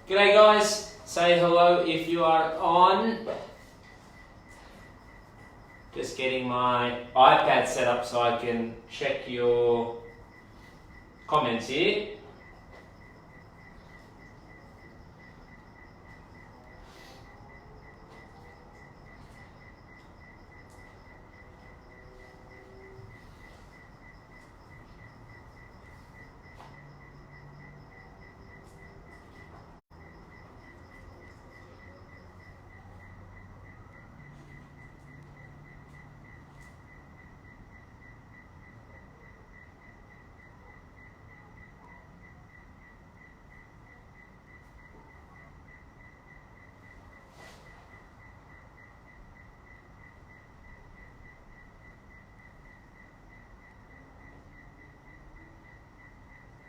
G'day guys, say hello if you are on. Just getting my iPad set up so I can check your comments here.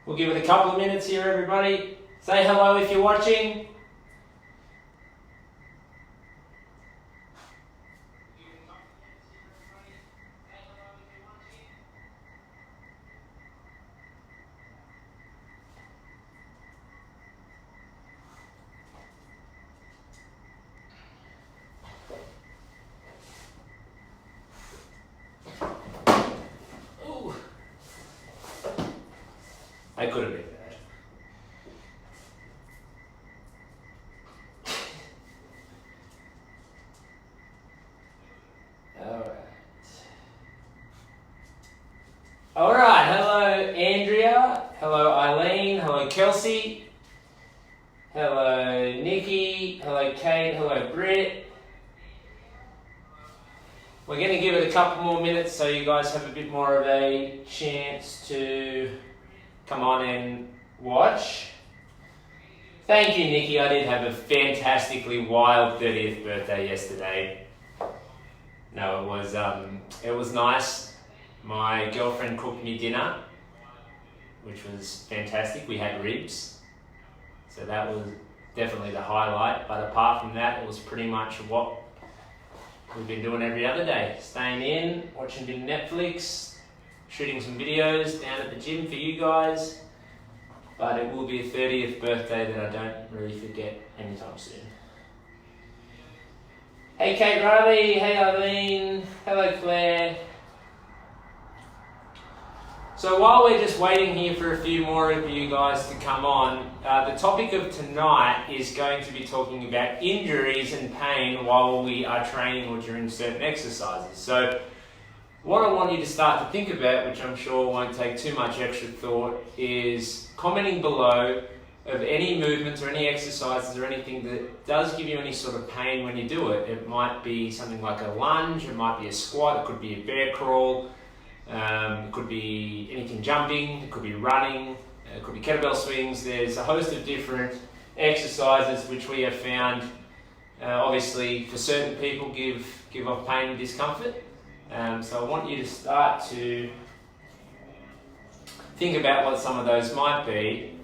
We'll give it a couple of minutes here, everybody. Say hello if you're watching. Ooh. I could have been bad. Alright, hello Andrea, hello Eileen, hello Kelsey, hello Nikki, hello Kate, hello Britt. We're going to give it a couple more minutes so you guys have a bit more of a chance to come on and watch. Thank you, Nikki. I did have a fantastically wild 30th birthday yesterday. No, it was nice. My girlfriend cooked me dinner, which was fantastic. We had ribs, so that was definitely the highlight. But apart from that, it was pretty much what we've been doing every other day. Staying in, watching a bit of Netflix, shooting some videos down at the gym for you guys. But it will be a 30th birthday that I don't really forget anytime soon. Hey Kate Riley, hey Eileen, hello Claire. So while we're just waiting here for a few more of you guys to come on, the topic of tonight is going to be talking about injuries and pain while we are training or during certain exercises. So what I want you to start to think about, which I'm sure won't take too much extra thought, is commenting below of any movements or any exercises or anything that does give you any sort of pain when you do it. It might be something like a lunge, it might be a squat, it could be a bear crawl, it could be anything jumping, it could be running, it could be kettlebell swings. There's a host of different exercises which we have found obviously for certain people give off pain and discomfort. So I want you to start to think about what some of those might be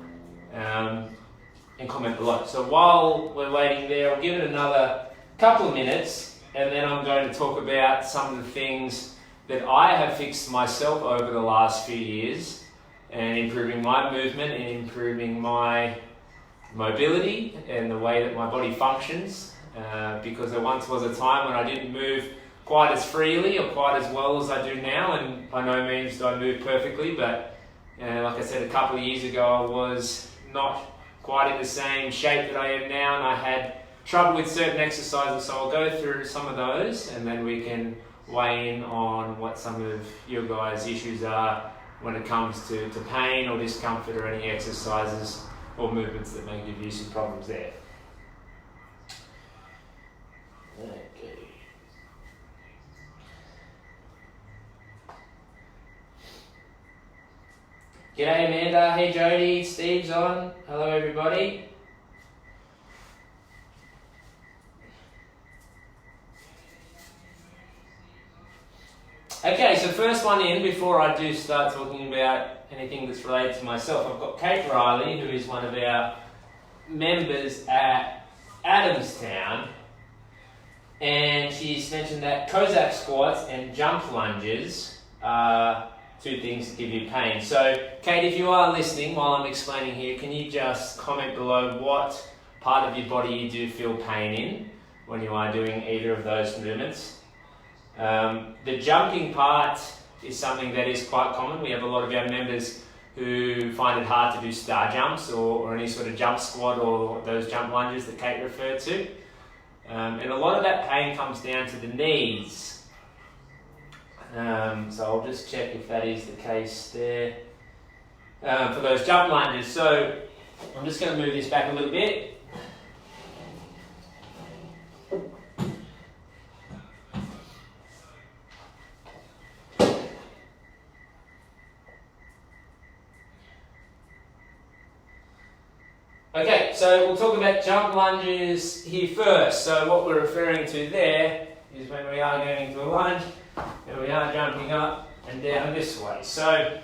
and comment below. So while we're waiting there, I'll give it another couple of minutes and then I'm going to talk about some of the things that I have fixed myself over the last few years and improving my movement and improving my mobility and the way that my body functions, because there once was a time when I didn't move quite as freely or quite as well as I do now, and by no means do I move perfectly, but like I said a couple of years ago I was not quite in the same shape that I am now and I had trouble with certain exercises, so I'll go through some of those and then we can weigh in on what some of your guys' issues are when it comes to pain or discomfort or any exercises or movements that may give you some problems there. Okay. G'day Amanda, hey Jody, Steve's on, hello everybody. Okay, so first one in, before I do start talking about anything that's related to myself, I've got Kate Riley, who is one of our members at Adamstown, and she's mentioned that Cossack squats and jump lunges are two things that give you pain. So, Kate, if you are listening while I'm explaining here, can you just comment below what part of your body you do feel pain in when you are doing either of those movements. The jumping part is something that is quite common. We have a lot of our members who find it hard to do star jumps or any sort of jump squat or those jump lunges that Kate referred to. And a lot of that pain comes down to the knees. So I'll just check if that is the case there. For those jump lunges. So I'm just going to move this back a little bit. Okay, so we'll talk about jump lunges here first. So what we're referring to there is when we are going into a lunge and we are jumping up and down this way. So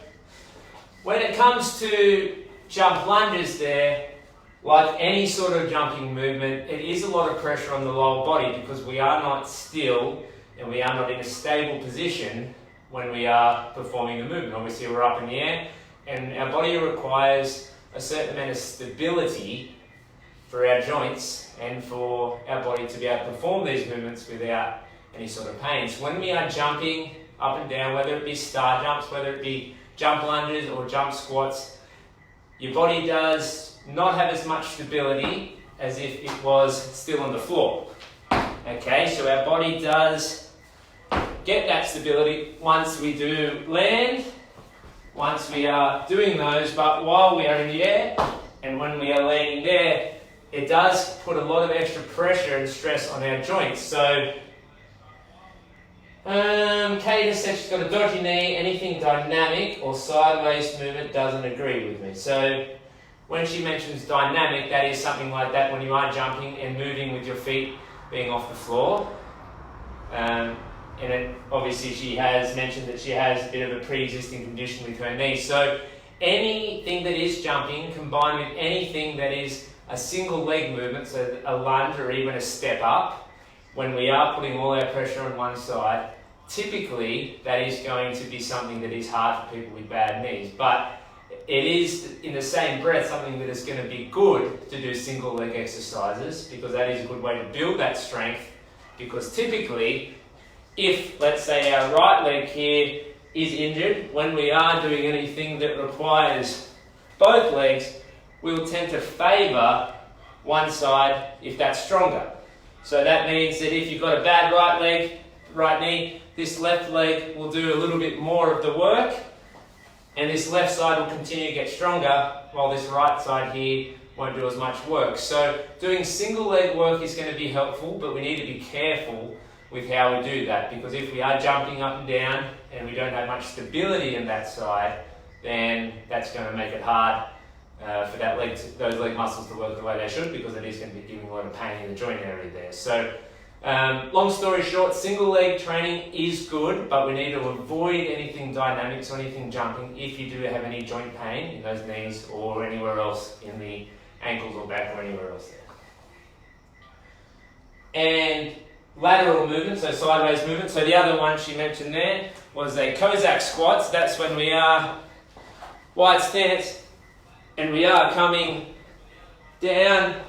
when it comes to jump lunges there, like any sort of jumping movement, it is a lot of pressure on the lower body because we are not still and we are not in a stable position when we are performing the movement. Obviously we're up in the air and our body requires a certain amount of stability for our joints and for our body to be able to perform these movements without any sort of pain. So when we are jumping up and down, whether it be star jumps, whether it be jump lunges or jump squats, your body does not have as much stability as if it was still on the floor. Okay, so our body does get that stability once we do land, once we are doing those, but while we are in the air and when we are landing there, it does put a lot of extra pressure and stress on our joints. So Kate has said she's got a dodgy knee. Anything dynamic or sideways movement doesn't agree with me. So when she mentions dynamic, that is something like that when you are jumping and moving with your feet being off the floor. And obviously she has mentioned that she has a bit of a pre-existing condition with her knee. So anything that is jumping combined with anything that is a single leg movement, so a lunge or even a step up, when we are putting all our pressure on one side, typically that is going to be something that is hard for people with bad knees. But it is in the same breath something that is going to be good to do single leg exercises because that is a good way to build that strength, because typically if, let's say, our right leg here is injured, when we are doing anything that requires both legs, we'll tend to favour one side if that's stronger. So that means that if you've got a bad right leg, right knee, this left leg will do a little bit more of the work, and this left side will continue to get stronger, while this right side here won't do as much work. So doing single leg work is going to be helpful, but we need to be careful with how we do that, because if we are jumping up and down and we don't have much stability in that side, then that's going to make it hard for that leg those leg muscles to work the way they should, because it is going to be giving a lot of pain in the joint area there. So long story short, single leg training is good, but we need to avoid anything dynamic, so anything jumping, if you do have any joint pain in those knees or anywhere else in the ankles or back or anywhere else there. And lateral movement, so sideways movement. So the other one she mentioned there was a Cossack squats. That's when we are wide stance and we are coming down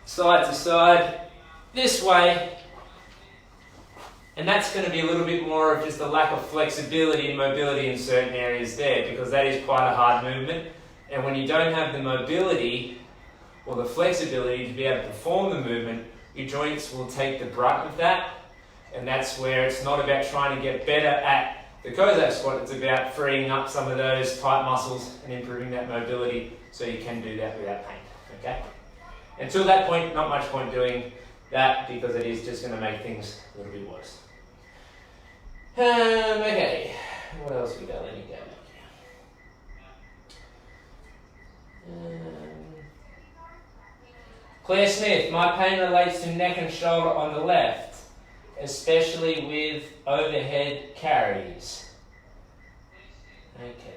side to side this way, and that's going to be a little bit more of just a lack of flexibility and mobility in certain areas there, because that is quite a hard movement, and when you don't have the mobility or the flexibility to be able to perform the movement, your joints will take the brunt of that, and that's where it's not about trying to get better at the Cossack squat, it's about freeing up some of those tight muscles and improving that mobility so you can do that without pain, okay? Until that point, not much point doing that, because it is just going to make things a little bit worse. Okay, what else we got? Let me go back here. Claire Smith, my pain relates to neck and shoulder on the left, especially with overhead carries. Okay.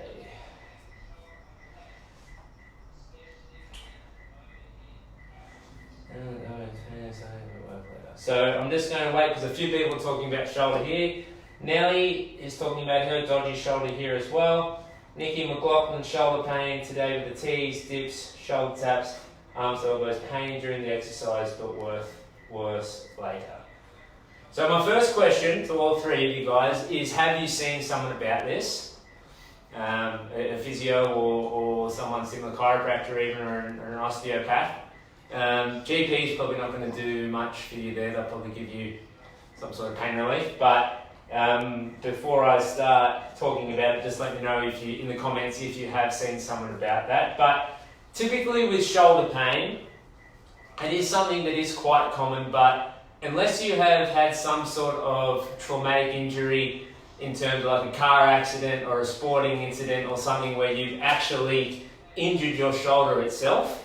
So I'm just going to wait, because a few people are talking about shoulder here. Nellie is talking about her dodgy shoulder here as well. Nikki McLaughlin, shoulder pain today with the tees, dips, shoulder taps. so it goes pain during the exercise but worse later. So my first question to all three of you guys is, have you seen someone about this? A physio or someone similar, chiropractor even, or an osteopath. GP is probably not going to do much for you there. They'll probably give you some sort of pain relief. But before I start talking about it, just let me know if you in the comments if you have seen someone about that. But typically with shoulder pain, it is something that is quite common, but unless you have had some sort of traumatic injury in terms of like a car accident or a sporting incident or something where you've actually injured your shoulder itself,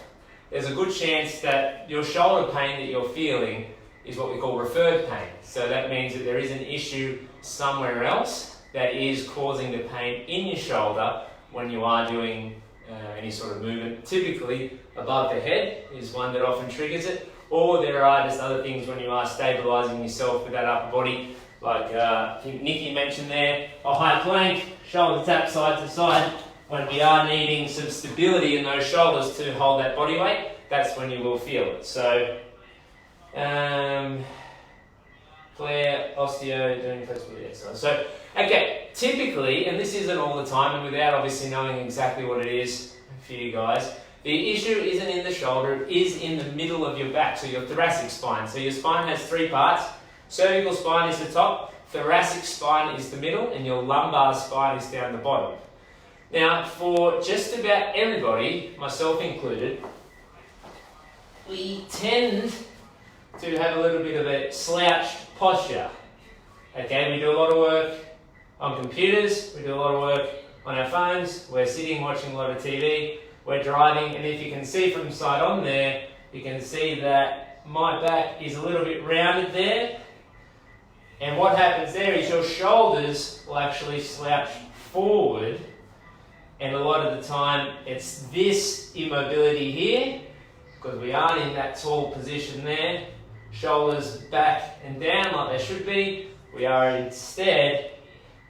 there's a good chance that your shoulder pain that you're feeling is what we call referred pain. So that means that there is an issue somewhere else that is causing the pain in your shoulder when you are doing any sort of movement. Typically above the head is one that often triggers it, or there are just other things when you are stabilising yourself with that upper body, like I think Nikki mentioned there, a high plank, shoulder tap side to side. When we are needing some stability in those shoulders to hold that body weight, that's when you will feel it. So, Claire, osteo, doing flexibility exercise. So, okay, typically, and this isn't all the time, and without obviously knowing exactly what it is for you guys, the issue isn't in the shoulder, it is in the middle of your back, so your thoracic spine. So your spine has three parts. Cervical spine is the top, thoracic spine is the middle, and your lumbar spine is down the bottom. Now, for just about everybody, myself included, we tend to have a little bit of a slouched posture. Okay, we do a lot of work on computers, we do a lot of work on our phones, we're sitting watching a lot of TV, we're driving, and if you can see from the side on there, you can see that my back is a little bit rounded there. And what happens there is your shoulders will actually slouch forward, and a lot of the time it's this immobility here, because we aren't in that tall position there, shoulders back and down like they should be, we are instead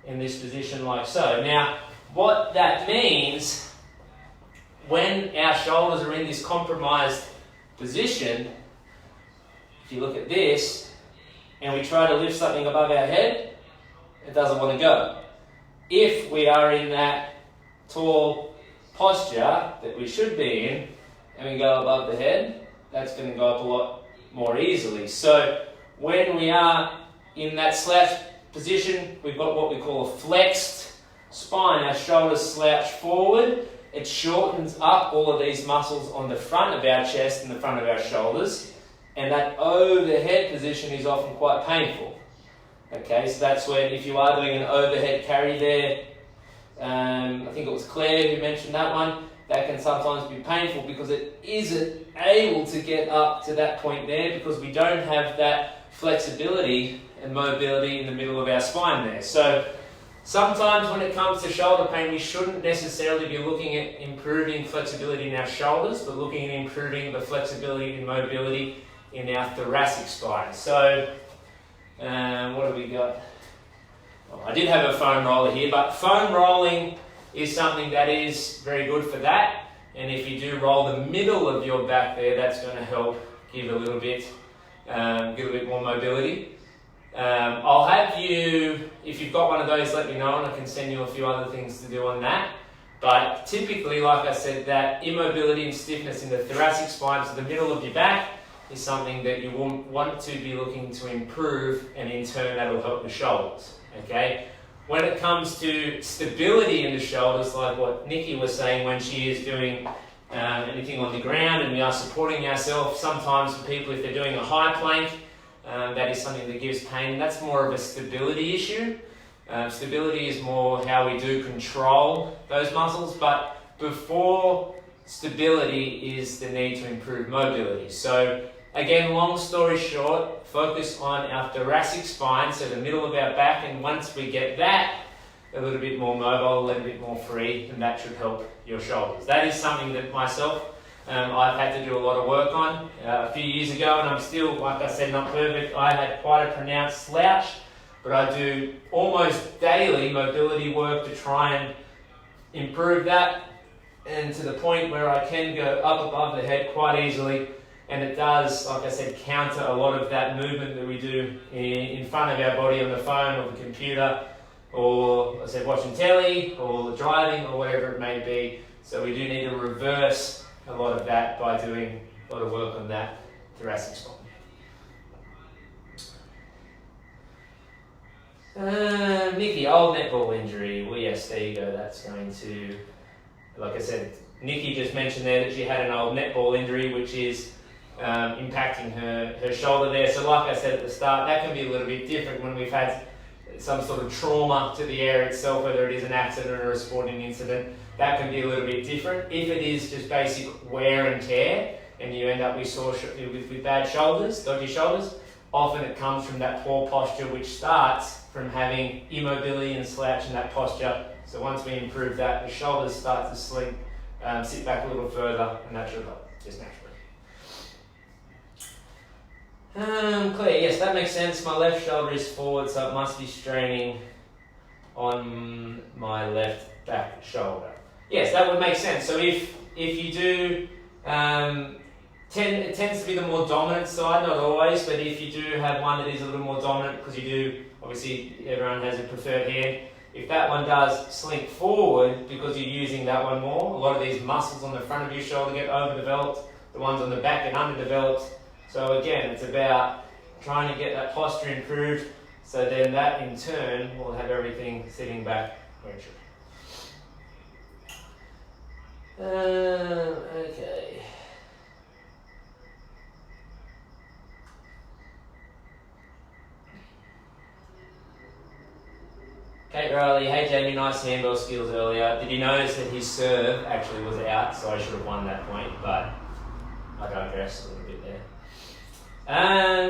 in this position like so. Now, what that means, when our shoulders are in this compromised position, if you look at this, and we try to lift something above our head, it doesn't want to go. If we are in that tall posture that we should be in, and we go above the head, that's going to go up a lot more easily. So when we are in that slouched position, we've got what we call a flexed spine. Our shoulders slouch forward. It shortens up all of these muscles on the front of our chest and the front of our shoulders. And that overhead position is often quite painful. Okay, so that's when, if you are doing an overhead carry there, I think it was Claire who mentioned that one, that can sometimes be painful because it isn't able to get up to that point there because we don't have that flexibility and mobility in the middle of our spine there. So sometimes when it comes to shoulder pain, we shouldn't necessarily be looking at improving flexibility in our shoulders, but looking at improving the flexibility and mobility in our thoracic spine. So, what have we got? Well, I did have a foam roller here, but foam rolling is something that is very good for that. And if you do roll the middle of your back there, that's going to help give a little bit more mobility. I'll have you, if you've got one of those, let me know, and I can send you a few other things to do on that. But typically, like I said, that immobility and stiffness in the thoracic spine, so the middle of your back, is something that you want to be looking to improve, and in turn that will help the shoulders. Okay? When it comes to stability in the shoulders, like what Nikki was saying when she is doing anything on the ground and we are supporting ourselves, sometimes for people if they're doing a high plank, that is something that gives pain. That's more of a stability issue. Stability is more how we do control those muscles, but before stability is the need to improve mobility. So again, long story short, focus on our thoracic spine, so the middle of our back, and once we get that a little bit more mobile, a little bit more free, then that should help your shoulders. That is something that myself, I've had to do a lot of work on a few years ago, and I'm still, like I said, not perfect. I had quite a pronounced slouch, but I do almost daily mobility work to try and improve that. and to the point where I can go up above the head quite easily, and it does, like I said, counter a lot of that movement that we do in front of our body on the phone or the computer, or I said watching telly or driving or whatever it may be. So we do need to reverse a lot of that by doing a lot of work on that thoracic spine. Nikki, old netball injury. Well, yes, there you go. That's going to, like I said, Nikki just mentioned there that she had an old netball injury, which is impacting her shoulder there. So like I said at the start, that can be a little bit different when we've had some sort of trauma to the area itself, whether it is an accident or a sporting incident. That can be a little bit different. If it is just basic wear and tear, and you end up with bad shoulders, dodgy shoulders, often it comes from that poor posture, which starts from having immobility and slouch in that posture. So once we improve that, the shoulders start to slink, sit back a little further, and that should help, just naturally. Clear, yes, that makes sense. My left shoulder is forward, so it must be straining on my left back shoulder. Yes, that would make sense. So if you do, it tends to be the more dominant side, not always, but if you do have one that is a little more dominant, because you do, obviously everyone has a preferred hand, if that one does slink forward because you're using that one more, a lot of these muscles on the front of your shoulder get overdeveloped, the ones on the back get underdeveloped. So again, it's about trying to get that posture improved, so then that in turn will have everything sitting back where it should. Okay. Kate Riley, hey Jamie, nice handball skills earlier. Did you notice that his serve actually was out, so I should have won that point, but I digress a little bit there.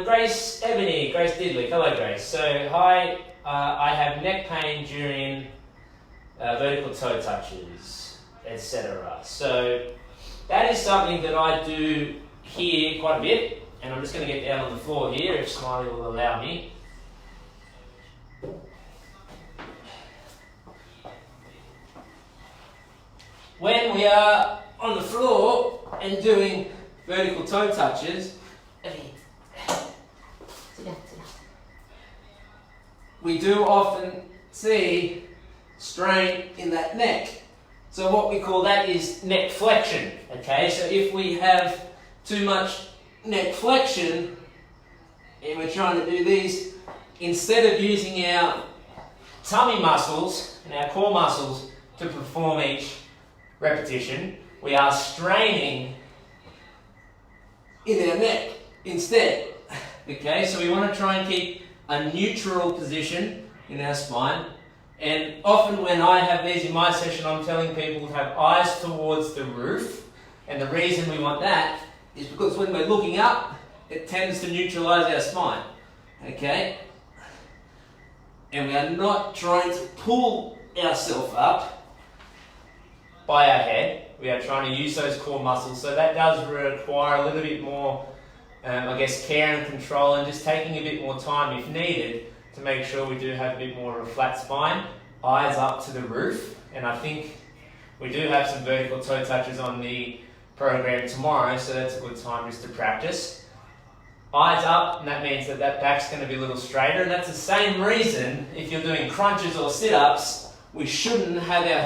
Grace Diddley, hello Grace. So hi, I have neck pain during vertical toe touches, etc. So that is something that I do here quite a bit, and I'm just going to get down on the floor here if Smiley will allow me. When we are on the floor and doing vertical toe touches, we do often see strain in that neck. So what we call that is neck flexion. Okay, so if we have too much neck flexion and we're trying to do these, instead of using our tummy muscles and our core muscles to perform each repetition, we are straining in our neck instead. Okay, so we want to try and keep a neutral position in our spine. And often when I have these in my session, I'm telling people to have eyes towards the roof. And the reason we want that is because when we're looking up, it tends to neutralize our spine. Okay? And we are not trying to pull ourselves up by our head. We are trying to use those core muscles, so that does require a little bit more, I guess, care and control, and just taking a bit more time if needed to make sure we do have a bit more of a flat spine, eyes up to the roof. And I think we do have some vertical toe touches on the program tomorrow, so that's a good time just to practice. Eyes up, and that means that back's going to be a little straighter, and that's the same reason if you're doing crunches or sit-ups, we shouldn't have our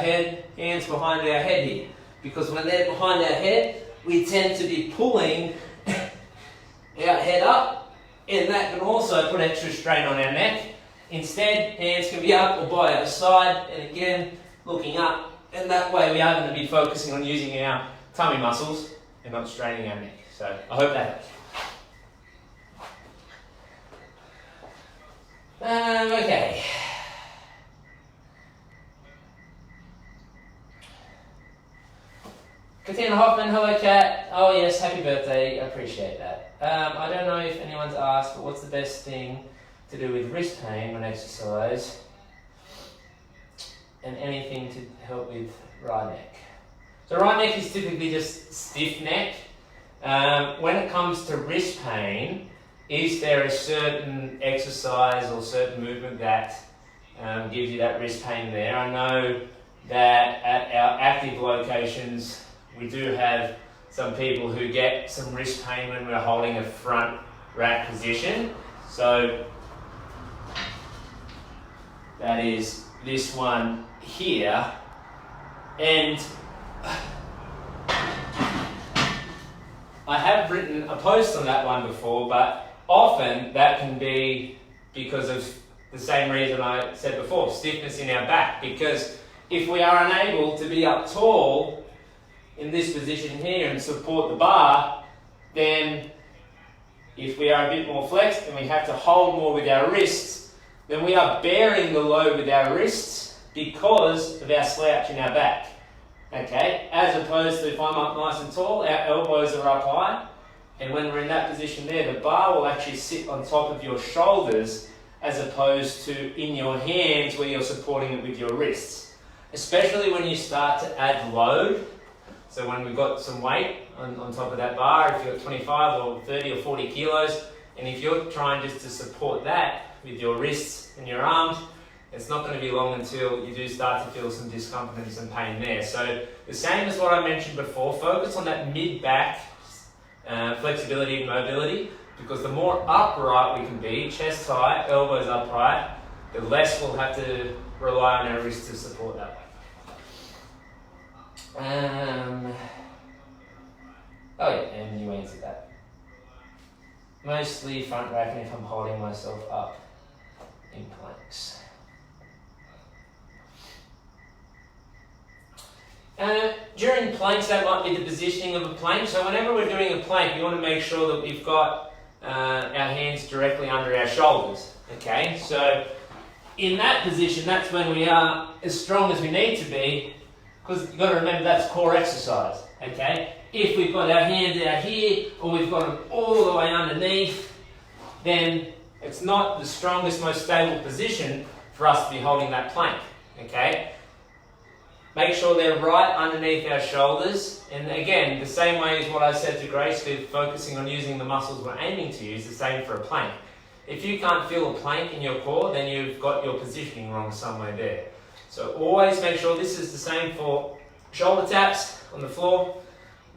hands behind our head here, because when they're behind our head, we tend to be pulling our head up, and that can also put extra strain on our neck. Instead, hands can be up or by our side, and again, looking up, and that way we are going to be focusing on using our tummy muscles and not straining our neck. So I hope that helps. Okay. Katina Hoffman, hello Kat. Oh yes, happy birthday, I appreciate that. I don't know if anyone's asked, but what's the best thing to do with wrist pain when exercise? And anything to help with right neck. So right neck is typically just stiff neck. When it comes to wrist pain, is there a certain exercise or certain movement that gives you that wrist pain there? I know that at our active locations, we do have some people who get some wrist pain when we're holding a front rack position. So that is this one here. And I have written a post on that one before, but often that can be because of the same reason I said before, stiffness in our back. Because if we are unable to be up tall in this position here and support the bar, then if we are a bit more flexed and we have to hold more with our wrists, then we are bearing the load with our wrists because of our slouch in our back. Okay, as opposed to if I'm up nice and tall, our elbows are up high, and when we're in that position there, the bar will actually sit on top of your shoulders as opposed to in your hands where you're supporting it with your wrists. Especially when you start to add load. So when we've got some weight on top of that bar, if you're at 25 or 30 or 40 kilos, and if you're trying just to support that with your wrists and your arms, it's not going to be long until you do start to feel some discomfort and some pain there. So the same as what I mentioned before, focus on that mid-back flexibility and mobility, because the more upright we can be, chest high, elbows upright, the less we'll have to rely on our wrists to support that. Oh yeah, and you answered that. Mostly front racking if I'm holding myself up in planks. During planks, that might be the positioning of a plank. So whenever we're doing a plank, we want to make sure that we've got our hands directly under our shoulders. Okay, so in that position, that's when we are as strong as we need to be, because you've got to remember that's core exercise. Okay, if we've got our hands out here or we've got them all the way underneath, then it's not the strongest, most stable position for us to be holding that plank. Okay. Make sure they're right underneath our shoulders. And again, the same way as what I said to Grace with focusing on using the muscles we're aiming to use, the same for a plank. If you can't feel a plank in your core, then you've got your positioning wrong somewhere there. So always make sure, this is the same for shoulder taps on the floor,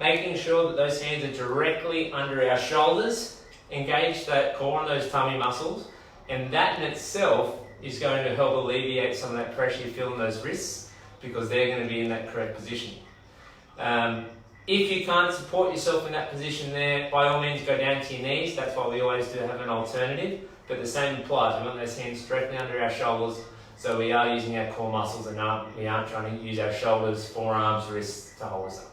making sure that those hands are directly under our shoulders, engage that core and those tummy muscles, and that in itself is going to help alleviate some of that pressure you feel in those wrists, because they're going to be in that correct position. If you can't support yourself in that position there, by all means go down to your knees. That's why we always do have an alternative, but the same applies. We want those hands directly under our shoulders, so we are using our core muscles and we aren't trying to use our shoulders, forearms, wrists to hold us up.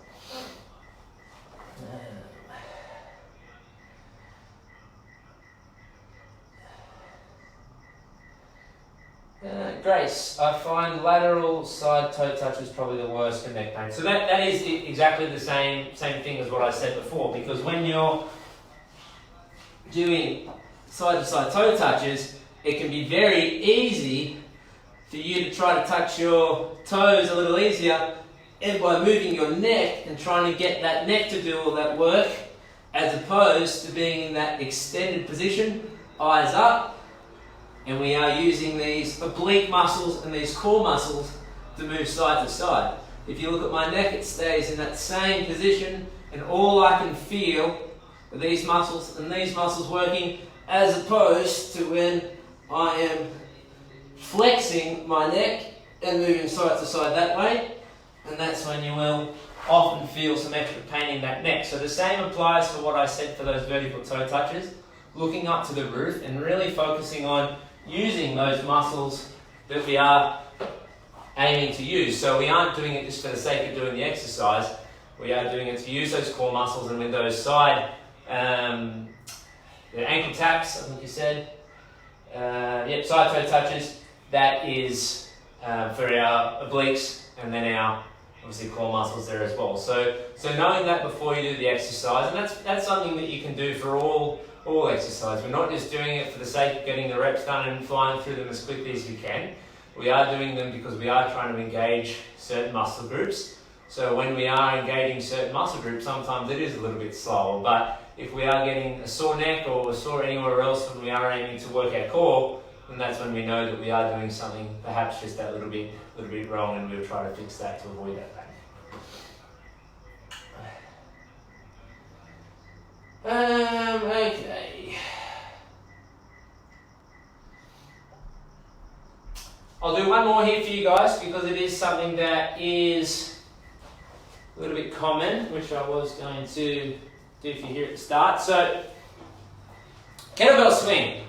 Grace, I find lateral side toe touch is probably the worst for neck pain. So that is exactly the same thing as what I said before, because when you're doing side to side toe touches, it can be very easy for you to try to touch your toes a little easier, and by moving your neck and trying to get that neck to do all that work, as opposed to being in that extended position, eyes up. And we are using these oblique muscles and these core muscles to move side to side. If you look at my neck, it stays in that same position, and all I can feel are these muscles and these muscles working, as opposed to when I am flexing my neck and moving side to side that way, and that's when you will often feel some extra pain in that neck. So the same applies for what I said for those vertical toe touches, looking up to the roof and really focusing on using those muscles that we are aiming to use. So we aren't doing it just for the sake of doing the exercise. We are doing it to use those core muscles, and with those side, the ankle taps, I think you said, side toe touches, that is for our obliques, and then our obviously core muscles there as well. So knowing that before you do the exercise, and that's something that you can do for all exercise. We're not just doing it for the sake of getting the reps done and flying through them as quickly as we can. We are doing them because we are trying to engage certain muscle groups. So when we are engaging certain muscle groups, sometimes it is a little bit slower, but if we are getting a sore neck or a sore anywhere else when we are aiming to work our core, and that's when we know that we are doing something perhaps just that little bit wrong, and we'll try to fix that to avoid that pain. Okay. I'll do one more here for you guys because it is something that is a little bit common, which I was going to do for you here at the start. So, kettlebell swing.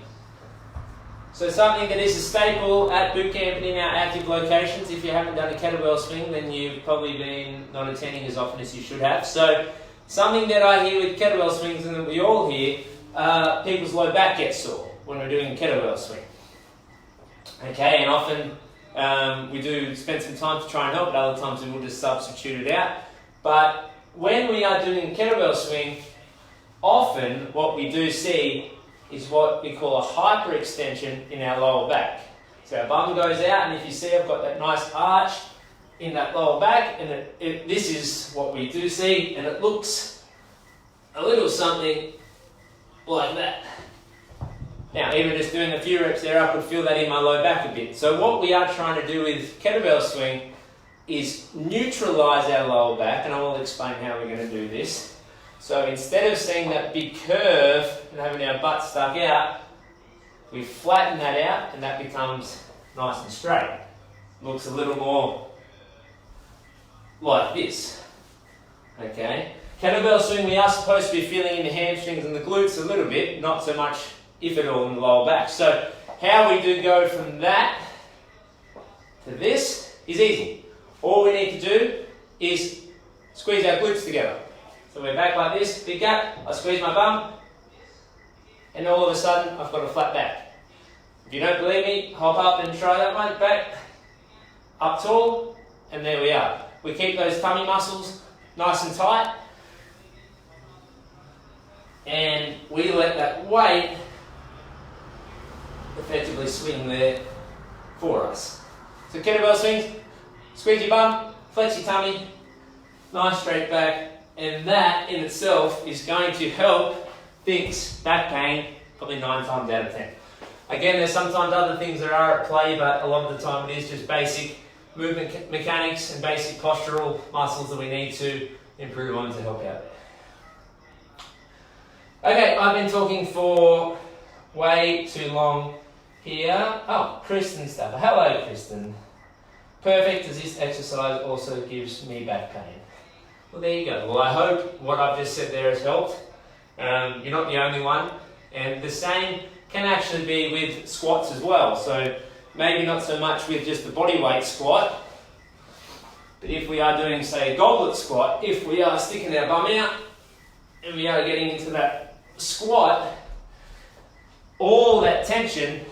So something that is a staple at boot camp and in our active locations. If you haven't done a kettlebell swing, then you've probably been not attending as often as you should have. So something that I hear with kettlebell swings, and that we all hear, people's low back gets sore when we're doing a kettlebell swing. Okay, and often we do spend some time to try and help, but other times we will just substitute it out. But when we are doing a kettlebell swing, often what we do see is what we call a hyperextension in our lower back. So our bum goes out, and if you see, I've got that nice arch in that lower back, and this is what we do see, and it looks a little something like that. Now, even just doing a few reps there, I could feel that in my low back a bit. So what we are trying to do with kettlebell swing is neutralize our lower back, and I will explain how we're going to do this. So instead of seeing that big curve and having our butt stuck out, we flatten that out, and that becomes nice and straight. Looks a little more like this. Okay? Kettlebell swing, we are supposed to be feeling in the hamstrings and the glutes a little bit, not so much, if at all, in the lower back. So how we do go from that to this is easy. All we need to do is squeeze our glutes together. So we're back like this, big gap, I squeeze my bum, and all of a sudden I've got a flat back. If you don't believe me, hop up and try that one, back, up tall, and there we are. We keep those tummy muscles nice and tight, and we let that weight effectively swing there for us. So kettlebell swings, squeeze your bum, flex your tummy, nice straight back, and that in itself is going to help fix back pain probably 9 times out of 10. Again, there's sometimes other things that are at play, but a lot of the time it is just basic movement mechanics and basic postural muscles that we need to improve on to help out there. Okay, I've been talking for way too long here. Oh, Kristen's stuff. Hello, Kristen. Perfect, as this exercise also gives me back pain. Well, there you go. Well, I hope what I've just said there has helped. You're not the only one. And the same can actually be with squats as well. So maybe not so much with just the body weight squat, but if we are doing, say, a goblet squat, if we are sticking our bum out and we are getting into that squat, all that tension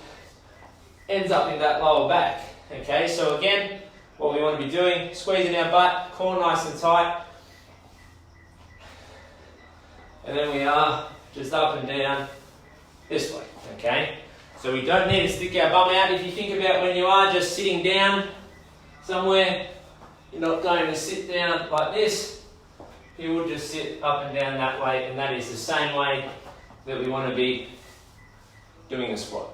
ends up in that lower back. Okay, so again, what we want to be doing, squeezing our butt, core nice and tight, and then we are just up and down this way, okay? So we don't need to stick our bum out. If you think about when you are just sitting down somewhere, you're not going to sit down like this. You will just sit up and down that way, and that is the same way that we want to be doing a squat.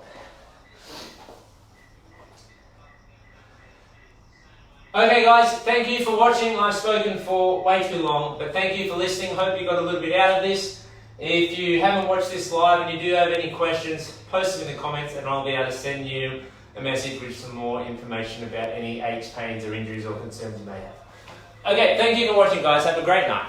Okay guys, thank you for watching. I've spoken for way too long, but thank you for listening. Hope you got a little bit out of this. If you haven't watched this live and you do have any questions, post them in the comments and I'll be able to send you a message with some more information about any aches, pains or injuries or concerns you may have. Okay, thank you for watching guys. Have a great night.